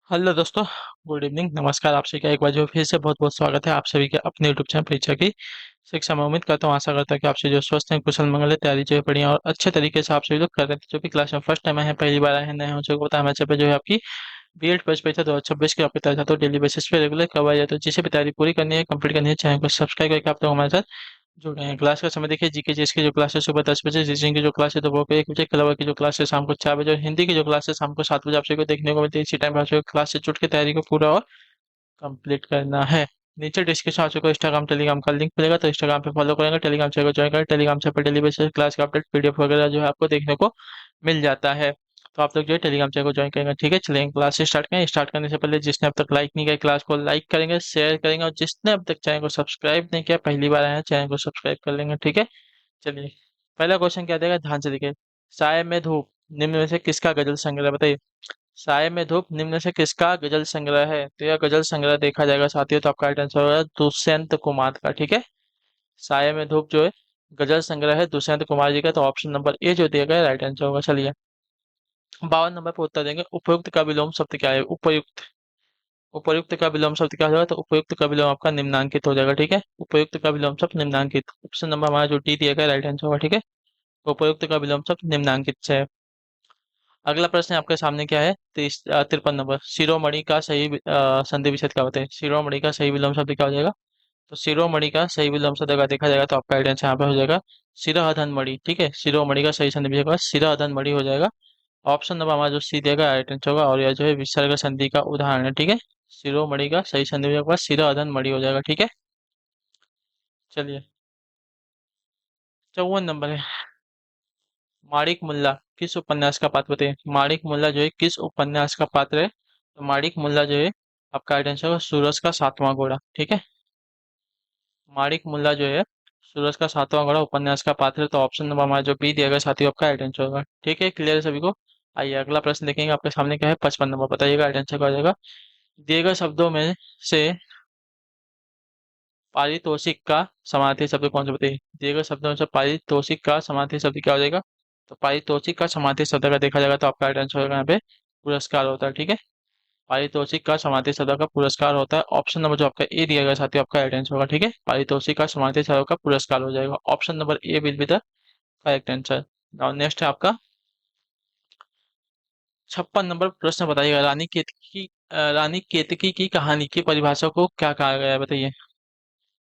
Hello दोस्तों। Good evening, नमस्कार। आप सभी का एक बार जो फिर से बहुत बहुत स्वागत है आप सभी के अपने यूट्यूब चैनल परीक्षा की शिक्षा में। उम्मीद करता हूँ, आशा करता हूँ कि आप सभी जो स्वस्थ हैं, कुशल मंगल है, तैयारी जो है बढ़िया और अच्छे तरीके से आप सभी लोग कर रहे थे। जो भी क्लास में फर्स्ट टाइम आए हैं, पहली बार आए हैं, नए हो जो बताया मैं पे जो है आपकी बीएड फर्स्ट परीक्षा 2026 की आपकी तैयारी चाहते हो डेली बेसिस पे रेगुलर करवाई जाए, तो जिसे भी तैयारी पूरी करनी है, कंप्लीट करनी है, चैनल को सब्सक्राइब करके आप लोग हमारे साथ जुड़े हैं। क्लास का समय देखिए, जीके जीएस की जो क्लास है सुबह 10 बजे, रीजनिंग की जो क्लास है दोपहर को 1 बजे, कलवर की जो क्लास है शाम को 4 बजे, और हिंदी की जो क्लास है शाम को 7 बजे आप सभी को देखने को मिलती है। इसी टाइम आप सभी को क्लास से जुट के तैयारी को पूरा और कंप्लीट करना है। नीचे डिस्क्रिप्शन आप सबको इंस्टाग्राम टेलीग्राम का लिंक मिलेगा, तो इंस्टाग्राम पे फॉलो करेंगे, टेलीग्राम चैनल को ज्वाइन करें। टेलीग्राम से पर डेली बेसिस क्लास का अपडेट पीडीएफ वगैरह जो है आपको देखने को मिल जाता है। तो आप लोग जो है टेलीग्राम चैनल को ज्वाइन करेंगे। ठीक है, चलिए क्लास से स्टार्ट करें। स्टार्ट करने से पहले जिसने अब तक लाइक नहीं किया क्लास को लाइक करेंगे, शेयर करेंगे, और जिसने अब तक चैनल को सब्सक्राइब नहीं किया, पहली बार आए हैं, चैनल को सब्सक्राइब कर लेंगे। ठीक है, चलिए पहला क्वेश्चन क्या देगा, ध्यान से देखिए। साय में धूप निम्न में से किसका गजल संग्रह है? बताइए। साय में धूप निम्न से किसका गजल संग्रह है? तो यह गजल संग्रह देखा जाएगा साथियों, तो आपका राइट आंसर होगा दुष्यंत कुमार का। ठीक है, साय में धूप जो है गजल संग्रह है दुष्यंत कुमार जी का, तो ऑप्शन नंबर ए जो दिया गया राइट आंसर होगा। चलिए 52 नंबर पर उत्तर देंगे। उपयुक्त का विलोम शब्द क्या है? उपयुक्त। उपयुक्त का विलोम शब्द क्या हो जाएगा? तो उपयुक्त का विलोम आपका निम्नांकित हो जाएगा। ठीक है, उपयुक्त का विलोम शब्द निम्नांकित। ऑप्शन नंबर हमारा जो डी दिया गया राइट आंसर होगा। ठीक है, उपयुक्त का विलोम शब्द निम्नांकित से है। अगला प्रश्न आपके सामने क्या है? 53 नंबर, शिरोमणि का सही संधि विच्छेद क्या होते हैं? शिरोमणि का सही विलोम शब्द क्या हो जाएगा? तो शिरोमणि का सही विलोम शब्द अगर देखा जाएगा तो आपका राइट आंसर यहाँ पे हो जाएगा शिरोहधन मणि। ठीक है, शिरोमणि का सही संधि विच्छेद होगा शिरोहधन मणि हो जाएगा। ऑप्शन नंबर हमारा जो सी देगा राइट आंसर होगा, और यह जो है विसर्ग संधि का उदाहरण है। ठीक है, शिरोमणि का सही संधि विच्छेद होगा शिरोहधन मणि हो जाएगा। ठीक है, चलिए 54 नंबर है। माणिक मुल्ला किस उपन्यास का पात्र थे? माणिक मुल्ला जो है किस उपन्यास का पात्र है? तो माणिक मुल्ला जो है आपका राइट आंसर होगा सूरज का सातवां घोड़ा। ठीक है, माणिक मुल्ला जो है सूरज का सातवां घोड़ा उपन्यास का पात्र है, तो ऑप्शन नंबर हमारा जो बी दिया गया साथियों आपका राइट आंसर होगा। ठीक है, क्लियर है सभी को? आइए अगला प्रश्न देखेंगे। आपके सामने क्या है? 55 नंबर, बताइएगा राइट आंसर क्या हो जाएगा। दिए गए शब्दों में से पारितोषिक का समानार्थी शब्द कौन सा? बताइए। दिए गए शब्दों में से पारितोषिक का समानार्थी शब्द क्या हो जाएगा? तो पारितोषिक का समानार्थी शब्द का देखा जाएगा तो आपका राइट आंसर होगा यहाँ पे पुरस्कार होता है। ठीक है, पारितोषिक का समानार्थी शब्द का पुरस्कार होता है। ऑप्शन नंबर जो आपका ए दिया गया साथियों आपका राइट आंसर होगा। ठीक है, पारितोषिक का समानार्थी शब्द का पुरस्कार हो जाएगा। Option number A will be the correct answer. Now next है आपका 56 नंबर प्रश्न, बताइएगा। रानी केतकी की कहानी की परिभाषा को क्या कहा गया है? बताइए।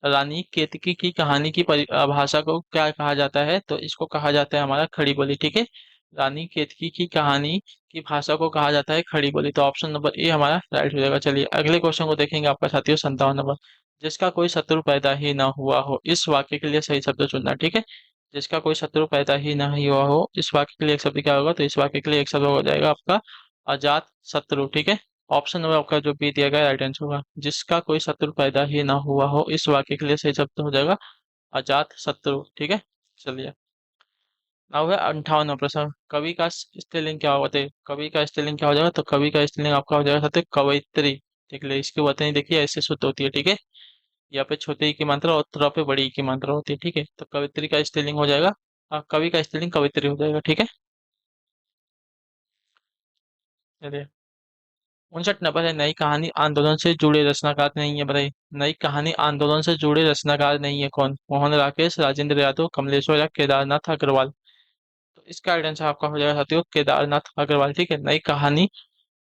रानी केतकी की कहानी की परिभाषा को क्या कहा जाता है? तो इसको कहा जाता है हमारा खड़ी बोली। ठीक है, रानी केतकी की कहानी की भाषा को कहा जाता है खड़ी बोली, तो ऑप्शन नंबर ए हमारा राइट हो जाएगा। चलिए अगले क्वेश्चन को देखेंगे आपका साथियों। 57 नंबर, जिसका कोई शत्रु पैदा ही ना हुआ हो, इस वाक्य के लिए सही शब्द चुनना। ठीक है, जिसका कोई शत्रु पैदा ही नहीं हुआ हो, इस वाक्य के लिए एक शब्द क्या होगा? तो इस वाक्य के लिए एक शब्द हो जाएगा आपका अजात शत्रु। ठीक है, ऑप्शन नंबर आपका जो बी दिया गया राइट आंसर होगा। जिसका कोई शत्रु पैदा ही ना हुआ हो, इस वाक्य के लिए सही शब्द हो जाएगा अजात शत्रु। ठीक है, चलिए अब है 58वां प्रश्न। कवि का स्त्रीलिंग क्या होता है? कवि का स्त्रीलिंग क्या हो जाएगा? तो कवि का स्त्रीलिंग आपका हो जाएगा साथ कवयित्री। ठीक है, इसकी वर्तनी देखिए ऐसे शुद्ध होती है। ठीक है, यहाँ पे छोटे ई की मात्रा और तरह पे बड़ी ई की मात्रा होती है। ठीक है, तो कवित्री का स्त्रीलिंग हो जाएगा कवि का स्त्रीलिंग कवित्री हो जाएगा। ठीक है, चलिए 59 नंबर है। नई कहानी आंदोलन से जुड़े रचनाकार नहीं है? बताइए। नई कहानी आंदोलन से जुड़े रचनाकार नहीं है कौन? मोहन राकेश, राजेंद्र यादव, कमलेश्वर या केदारनाथ अग्रवाल। तो इसका राइट आंसर आपका हो जाएगा साथियों केदारनाथ अग्रवाल। ठीक है, नई कहानी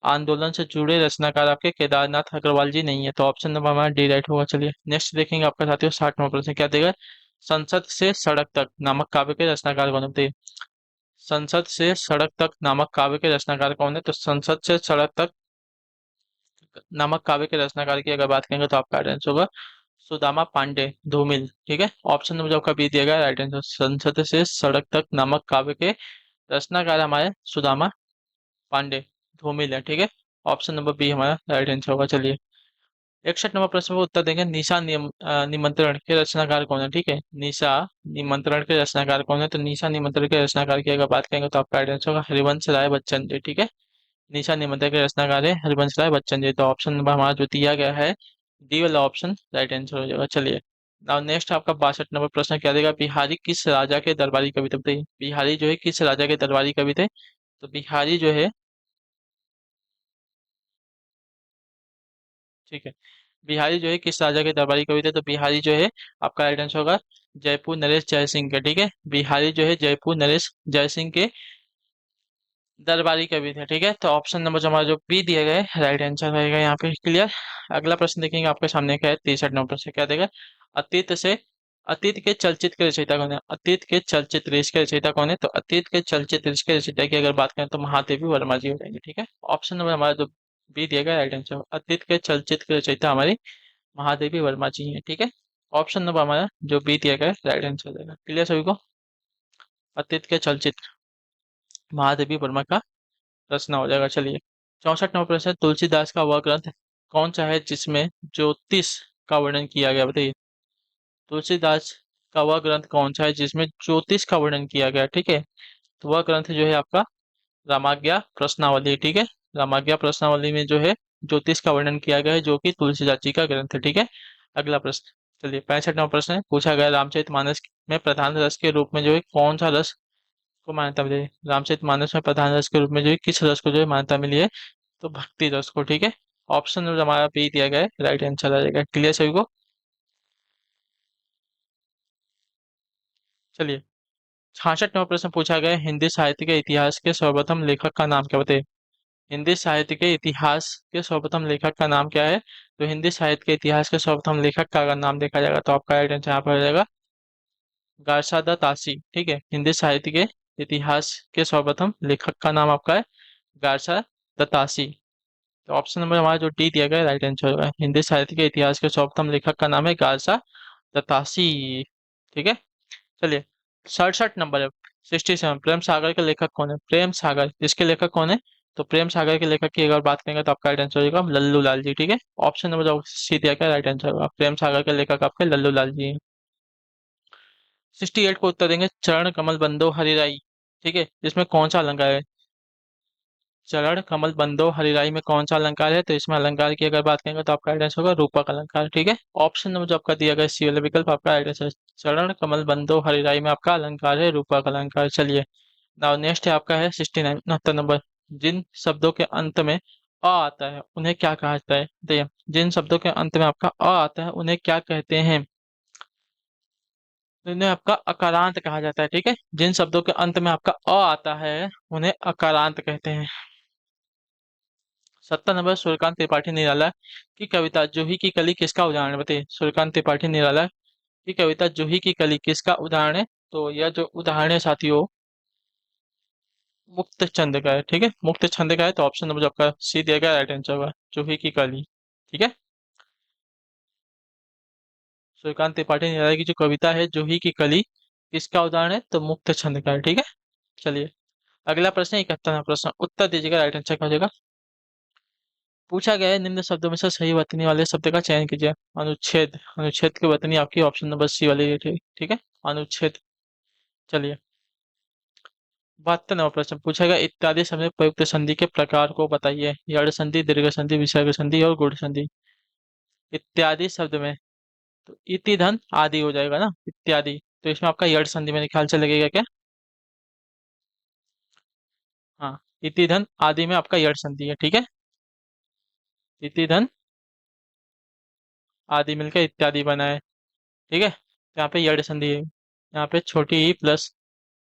आंदोलन से जुड़े रचनाकार आपके केदारनाथ अग्रवाल जी नहीं है, तो ऑप्शन नंबर हमारा डी राइट होगा। चलिए नेक्स्ट देखेंगे आपका साथियों 60 नंबर प्रश्न क्या देगा। संसद से सड़क तक नामक काव्य के रचनाकार कौन होते हैं? संसद से सड़क तक नामक काव्य के रचनाकार कौन है? तो संसद से सड़क तक नामक काव्य के रचनाकार की अगर बात करेंगे तो आपका राइट आंसर होगा सुदामा पांडे धूमिल। ठीक है, ऑप्शन नंबर जो आपका बी दिया गया राइट आंसर। संसद से सड़क तक नामक काव्य के रचनाकार हमारे सुदामा पांडे धूमिल है। ठीक है, ऑप्शन नंबर बी हमारा राइट आंसर होगा। चलिए 61 नंबर प्रश्न को उत्तर देंगे। निशा निमंत्रण के रचनाकार कौन है? ठीक है, निशा निमंत्रण के रचनाकार कौन है? तो निशा निमंत्रण के रचनाकार की अगर बात करेंगे तो आपका राइट आंसर होगा हरिवंश राय बच्चन जी। ठीक है, निशा निमंत्रण के रचनाकार है हरिवंश राय बच्चन जी, तो ऑप्शन नंबर हमारा जो दिया गया है डी वाला ऑप्शन राइट आंसर हो जाएगा। चलिए नाउ नेक्स्ट आपका 62 नंबर प्रश्न क्या देगा। बिहारी किस राजा के दरबारी कवि थे? बताइए। बिहारी जो है किस राजा के दरबारी कवि थे? तो बिहारी जो है ठीक है। बिहारी जो है किस राजा के दरबारी कवि थे? तो बिहारी जो है आपका राइट आंसर होगा जयपुर नरेश जय सिंह के। ठीक है, बिहारी जो है जयपुर नरेश जय सिंह के दरबारी कवि थे। ठीक है, तो ऑप्शन नंबर जो हमारा जो बी दिया गया है राइट आंसर रहेगा यहाँ पे। क्लियर। अगला प्रश्न देखेंगे आपके सामने क्या है, 63 नंबर से क्या देगा। अतीत से अतीत के चलचित्र के रचयिता कौन है? अतीत के चलचित्र इसके रचयिता कौन है? तो अतीत के चलचित्र इसके रचयिता की अगर बात करें तो महादेवी वर्मा जी हो जाएंगे। ठीक है, ऑप्शन नंबर हमारा जो बी दिया गया राइट आंसर, अतीत के चलचित्र के रचयिता हमारी महादेवी वर्मा जी हैं। ठीक है, ऑप्शन नंबर हमारा जो बी दिया गया राइट आंसर देगा। क्लियर सभी को? अतीत के चलचित्र महादेवी वर्मा का रचना हो जाएगा। चलिए, 64 नंबर प्रश्न है, तुलसीदास का वह ग्रंथ कौन सा है जिसमें ज्योतिष का वर्णन किया गया? बताइए, तुलसीदास का वह ग्रंथ कौन सा है जिसमें ज्योतिष का वर्णन किया गया? ठीक है, तो वह ग्रंथ जो है आपका रामाज्ञा प्रश्नावली। ठीक है, रामाज्ञा प्रश्नावली में जो है ज्योतिष का वर्णन किया गया है, जो कि तुलसीदास जी का ग्रंथ है। ठीक है, अगला प्रश्न। चलिए, 65 नंबर प्रश्न है, पूछा गया रामचरितमानस में प्रधान रस के रूप में जो है कौन सा रस को मान्यता मिली है? रामचरितमानस में प्रधान रस के रूप में जो है किस रस को जो है मान्यता मिली है? तो भक्ति रस को। ठीक है, ऑप्शन नंबर हमारा बी दिया गया है राइट आंसर आ जाएगा। क्लियर सभी को? चलिए, 66 नंबर प्रश्न पूछा गया है, हिंदी साहित्य के इतिहास के सर्वप्रथम लेखक का नाम क्या? बताइए, हिंदी साहित्य के इतिहास के सर्वप्रथम लेखक का नाम क्या है? तो हिंदी साहित्य के इतिहास के सर्वप्रथम लेखक का अगर नाम देखा जाएगा तो आपका राइट आंसर यहाँ पर हो जाएगा गार्सादा तासी। ठीक है, हिंदी साहित्य के इतिहास के सर्वप्रथम लेखक का नाम आपका है गार्सा दत्तासी। तो ऑप्शन नंबर हमारा जो डी दिया गया राइट आंसर होगा, हिंदी साहित्य के इतिहास के सर्वप्रथम लेखक का नाम है गार्सा दत्तासी। ठीक है, चलिए, 67 नंबर है, 67, प्रेम सागर के लेखक कौन है? प्रेम सागर इसके लेखक कौन है? तो प्रेम सागर के लेखक की अगर बात करेंगे तो आपका राइट आंसर होगा लल्लू लाल जी। ठीक है, ऑप्शन नंबर जो सी दिया गया राइट आंसर होगा, प्रेम सागर के लेखक आपके लल्लू लाल जी हैं। 68 को उत्तर देंगे, चरण कमल बंदो हरिराई। ठीक है, इसमें कौन सा अलंकार है? चरण कमल बंदो हरिराई में कौन सा अलंकार है? तो इसमें अलंकार की अगर बात करेंगे तो आपका राइट आंसर होगा रूपक अलंकार। ठीक है, ऑप्शन नंबर जो आपका दिया गया सी वाला विकल्प आपका राइट आंसर, चरण कमल बंदो हरिराई में आपका अलंकार है रूपक अलंकार। चलिए, नाउ नेक्स्ट है आपका है 69 69 नंबर, जिन शब्दों के अंत में अ आता है उन्हें क्या कहा जाता है? देखिए, जिन शब्दों के अंत में आपका अ आता है उन्हें क्या कहते हैं? तो इन्हें आपका अकारांत कहा जाता है। ठीक है, जिन शब्दों के अंत में आपका अ आता है उन्हें अकारांत कहते हैं। 70 नंबर, सूर्यकांत त्रिपाठी निराला की कविता जूही की कली किसका उदाहरण है? बताइए, सूर्यकांत त्रिपाठी निराला की कविता जूही की कली किसका उदाहरण है? तो यह जो उदाहरण है साथियों मुक्त छंद का है। ठीक है, मुक्त छंद का है, तो ऑप्शन नंबर जो आपका सी दिया गया राइट आंसर होगा जूही की कली। ठीक है, सूर्यकांत त्रिपाठी निराला की जो कविता है जूही की कली किसका उदाहरण है? तो मुक्त छंद का है। ठीक है, चलिए, अगला प्रश्न 71वां प्रश्न, उत्तर दीजिएगा राइट आंसर क्या हो जाएगा। पूछा गया है, निम्न शब्दों में से सही वतनी वाले शब्द का चयन कीजिए। अनुच्छेद, अनुच्छेद की वतनी आपकी ऑप्शन नंबर सी वाली है। ठीक ठीक है, अनुच्छेद। चलिए, 72वां प्रश्न पूछा गया, इत्यादि शब्द में प्रयुक्त संधि के प्रकार को बताइए। यड़ संधि, दीर्घ संधि, विसर्ग संधि और गुण संधि। इत्यादि शब्द में तो इति धन आदि हो जाएगा ना, इत्यादि, तो इसमें आपका यड़ संधि मेरे ख्याल से लगेगा क्या? हाँ, इति धन आदि में आपका यड़ संधि है। ठीक है, इति धन आदि मिलकर इत्यादि बना है। ठीक है, तो यहाँ पे यड़ संधि है, यहाँ पे छोटी ई प्लस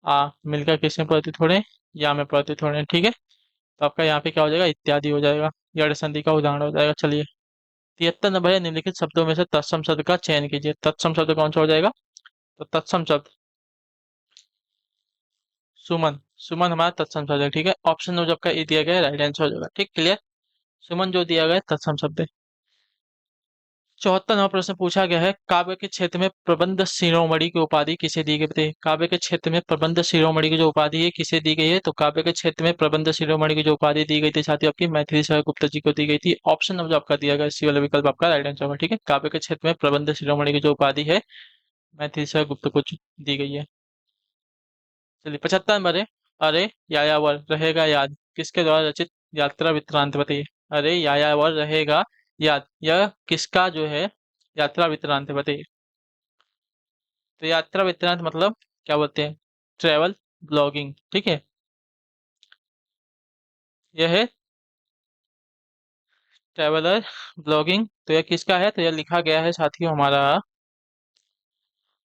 आ मिलकर किसमें प्रतीत हो रहे हैं? या में प्रतीत हो रहे हैं। ठीक है, तो आपका यहाँ पे क्या हो जाएगा? इत्यादि हो जाएगा, यड़ संधि का उदाहरण हो जाएगा। चलिए, 73 नंबर है, निम्नलिखित शब्दों में से तत्सम शब्द का चयन कीजिए। तत्सम शब्द कौन सा हो जाएगा? तो तत्सम शब्द सुमन, सुमन हमारा तत्सम शब्द है। ठीक है, ऑप्शन जो आपका ए दिया गया है राइट आंसर हो जाएगा। ठीक, क्लियर। सुमन जो दिया गया है तत्सम शब्द है। 74वां प्रश्न पूछा गया है, काव्य के क्षेत्र में प्रबंध शिरोमणि की उपाधि किसे दी गई? बताइए, काव्य के क्षेत्र में प्रबंध शिरोमणि की जो उपाधि है किसे दी गई है? तो काव्य के क्षेत्र में प्रबंध शिरोमणि की जो उपाधि दी गई थी साथियों आपकी मैथिली शरण गुप्त जी को दी गई थी। ऑप्शन नंबर जो आपका दिया गया इसी वाला विकल्प आपका राइट आंसर होगा। ठीक है, काव्य के क्षेत्र में प्रबंध शिरोमणि की जो उपाधि है मैथिली शरण गुप्त को दी गई है। चलिए, 75 नंबर है, अरे यायावर रहेगा याद किसके द्वारा रचित यात्रा वृत्तांत? बताइए, अरे यायावर रहेगा याद यह किसका जो है यात्रा वृत्तांत है? बताइए, तो यात्रा वृत्तांत मतलब क्या बोलते हैं? Travel blogging. ठीक है, यह है ट्रैवलर ब्लॉगिंग, तो यह किसका है? तो यह लिखा गया है साथियों हमारा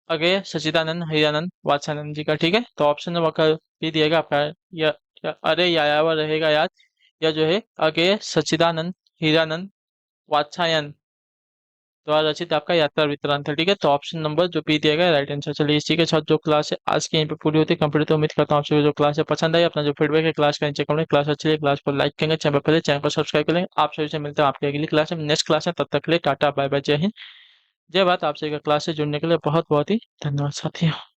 अगेय सच्चिदानंद हीरानंद वात्सायन जी का। ठीक है, तो ऑप्शन नंबर का भी दिएगा आपका अरे यायावर रहेगा याद। यह जो है अगेय सच्चिदानंद हीरानंद वात्सायन द्वारा रचित आपका यात्रा वृत्तांत है। ठीक है, तो ऑप्शन नंबर जो बी दिया गया राइट आंसर। चलिए इसी के साथ जो क्लास है आज की यहीं पे पूरी होती है कंप्लीट। तो उम्मीद करता हूँ आप सभी जो क्लास है पसंद आई। अपना जो फीडबैक है क्लास का नीचे कमेंट, क्लास अच्छी है क्लास को लाइक करेंगे, चैनल पर पहले चैनल को सब्सक्राइब करें। आप सभी से मिलते हैं आपकी अगली क्लास में, नेक्स्ट क्लास है। तब तक के लिए टाटा बाय बाय, जय हिंद जय भारत। आप सभी का क्लास से जुड़ने के लिए बहुत बहुत ही धन्यवाद साथियों।